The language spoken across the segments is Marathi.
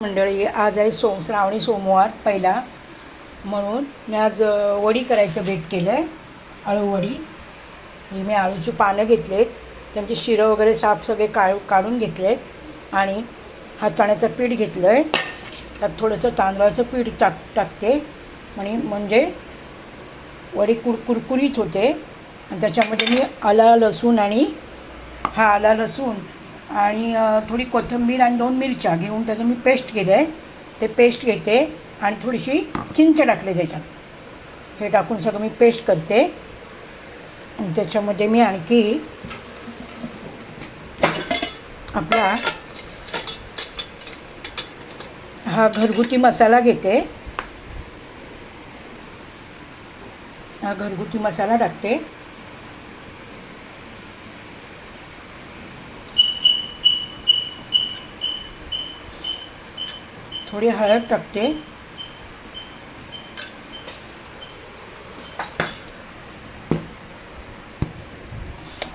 मंडळी, आज आहे श्रावणी सोमवार पहिला, म्हणून मी आज वडी करायचं बेत केलं आहे. अळूवडी. ही मी अळूची पानं घेतलेत, त्यांचे शिरं वगैरे साफ सगळे काढून घेतलेत आणि हा चण्याचं पीठ घेतलं आहे. त्यात थोडंसं तांदळाचं पीठ टाकते म्हणजे वडी कुरकुरीत होते. आणि त्याच्यामध्ये मी आला लसूण आणि थोडी कोथिंबीर आणि 2 मिरच्या घेऊन त्याचं मी पेस्ट केलं आहे. ते पेस्ट घेते आणि थोडीशी चिंच टाकले त्याच्यात. हे टाकून सगळं मी पेस्ट करते. आणि त्याच्यामध्ये मी आणखी आपला हा घरगुती मसाला घेते. हा घरगुती मसाला टाकते. थोडी हळद टाकते.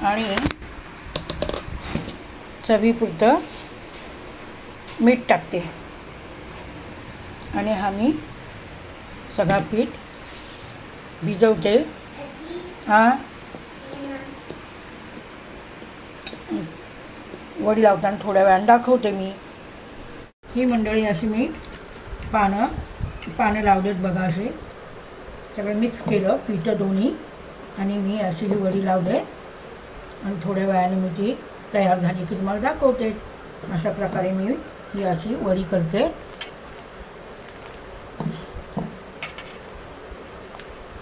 आणि चवीपुरतं मीठ टाकते. आणि हा मी सगळा पीठ भिजवते. वडी लावताना थोड्या वेळानं दाखवते मी. ही मंडळी अशी मी पानं लावलेत बघा. असे सगळं मिक्स केलं पीठं दोन्ही आणि मी अशी ही वडी लावले. आणि थोड्या वेळाने मी ती तयार झाली की तुम्हाला दाखवते. अशा प्रकारे मी ही अशी वडी करते.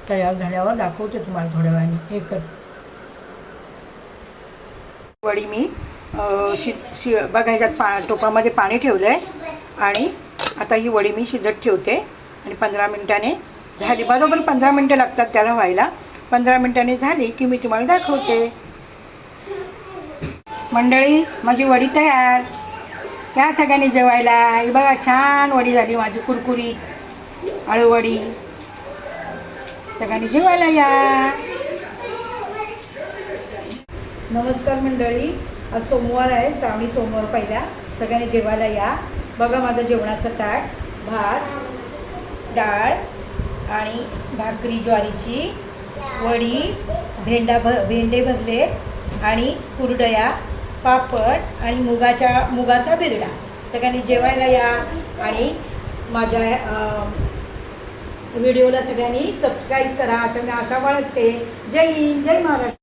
तयार झाल्यावर दाखवते तुम्हाला थोड्या वेळाने. हे वडी मी बघा ह्याच्यात टोपामध्ये पाणी ठेवलं आहे. आणि आता ही वडी मी शिजत ठेवते. आणि 15 मिनिटाने झाली. बरोबर 15 मिनटं लागतात त्याला व्हायला. 15 मिनिटांनी झाली की मी तुम्हाला दाखवते. मंडळी, माझी वडी तयार. या सगळ्यांनी जेवायला. ही बघा छान वडी झाली माझी कुरकुरीत अळूवडी. सगळ्यांनी जेवायला या. नमस्कार मंडळी, आज सोमवार आहे, श्रावणी सोमवार पहिला. सगळ्यांनी जेवायला या. बघा माझं जेवणाचं ताट. भात, डाळ आणि भाकरी ज्वारीची, वडी, भेंडे भरलेत आणि कुरडया, पापड आणि मुगाचा बिरडा. सगळ्यांनी जेवायला या. आणि माझ्या व्हिडिओला सगळ्यांनी सबस्क्राईब करा अशा मी आशा बाळगते. जय हिंद, जय महाराष्ट्र.